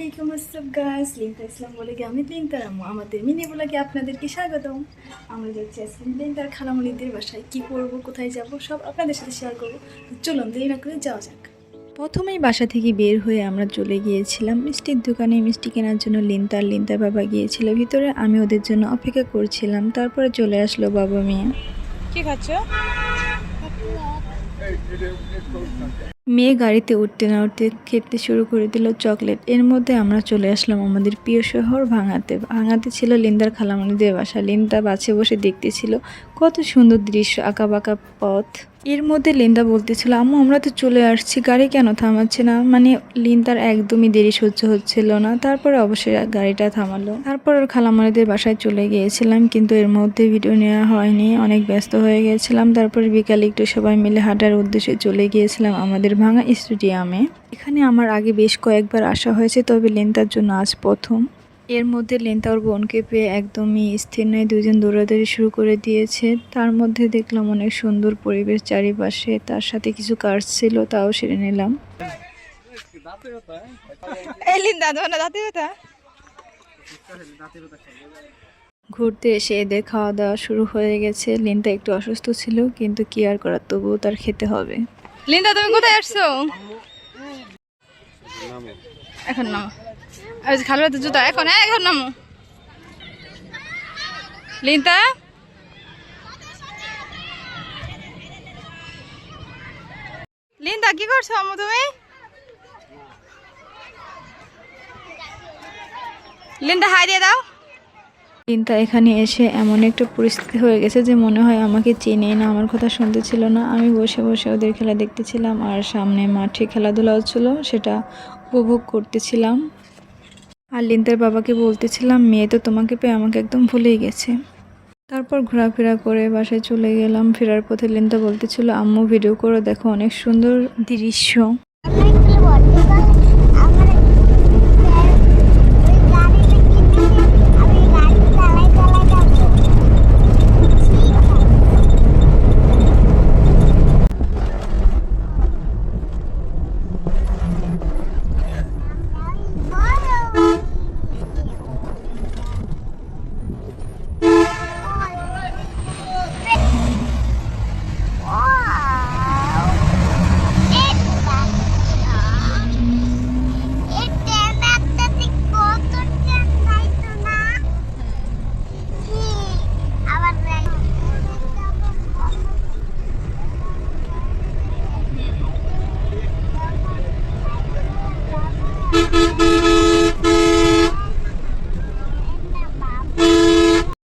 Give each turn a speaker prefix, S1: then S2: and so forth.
S1: আলাইকুম আসসালাম গাইস, লিঙ্কা ইসলাম বলে আমি লিঙ্কার আম্মু আমাদের মিনি ব্লগে আপনাদেরকে স্বাগতম। আমরা যাচ্ছি আজকে লিঙ্কার খালামণিদের বাসায়। কি করব, কোথায় যাব, সব আপনাদের সাথে শেয়ার করবো। তো চলুন দেরি না করে যাওয়া যাক। প্রথমেই বাসা থেকে বের হয়ে আমরা চলে গিয়েছিলাম মিষ্টির দোকানে মিষ্টি কেনার জন্য। লিন্তার বাবা গিয়েছিল ভিতরে, আমি ওদের জন্য অপেক্ষা করছিলাম। তারপরে চলে আসলো বাবা মেয়ে।
S2: কি খাচ্ছ?
S1: মেয়ে গাড়িতে উঠতে না উঠতে খেতে শুরু করে দিল চকলেট। এর মধ্যে আমরা চলে আসলাম আমাদের প্রিয় শহর ভাঙাতে ছিল লিন্দার খালামণিদের বাসা। লিন্দা বাসে বসে দেখতেছিল কত সুন্দর দৃশ্য, আঁকা বাঁকা পথ। এর মধ্যে লিন্দা বলতেছিল, আম্মু আমরা তো চলে আসছি, গাড়ি কেন থামাচ্ছে না? মানে লিন্দার একদমই দেরি সহ্য হচ্ছিল না। তারপরে অবশ্যই গাড়িটা থামালো। তারপর ওর খালামণিদের বাসায় চলে গিয়েছিলাম, কিন্তু এর মধ্যে ভিডিও নেওয়া হয়নি, অনেক ব্যস্ত হয়ে গেছিলাম। তারপরে বিকালে একটু সবাই মিলে হাঁটার উদ্দেশ্যে চলে গিয়েছিলাম আমাদের ভাঙা স্টেডিয়ামে। এখানে আমার আগে বেশ কয়েকবার আসা হয়েছে, তবে লিন্দার জন্য আজ প্রথম। এর মধ্যে লিন্তা ওর বোনকে পেয়ে একদমই স্থির নয়, দুজন দৌড়াদৌড়ি শুরু করে দিয়েছে। তার মধ্যে দেখলাম অনেক সুন্দর পরিবেশ চারিপাশে, তার সাথে কিছু কাজ ছিল, তাও সেরে নিলাম। ঘুরতে এসে এদের খাওয়া দাওয়া শুরু হয়ে গেছে। লিন্তা একটু অসুস্থ ছিল, কিন্তু কি আর করার, তবুও তার খেতে হবে।
S2: লিন্দা তুমি কোথায় আসছো? এখন নামো। খালো তো জুতা এখন, এখন নামো। লিন্দা লিন্দা কি করছো আম্মু তুমি? লিন্দা হাই দিয়ে দাও।
S1: লিন্তা এখানে এসে এমন একটা পরিস্থিতি হয়ে গেছে যে মনে হয় আমাকে চেনে না, আমার কথা শুনতে ছিল না। আমি বসে বসে ওদের খেলা দেখতেছিলাম, আর সামনে মাঠে খেলাধুলা হচ্ছিল, সেটা উপভোগ করতেছিলাম। আর লিন্তার বাবাকে বলতেছিলাম, মেয়ে তো তোমাকে পেয়ে আমাকে একদম ভুলেই গেছে। তারপর ঘোরাফেরা করে বাসায় চলে গেলাম। ফেরার পথে লিন্তা বলতেছিল, আম্মু ভিডিও করে দেখো, অনেক সুন্দর দৃশ্য।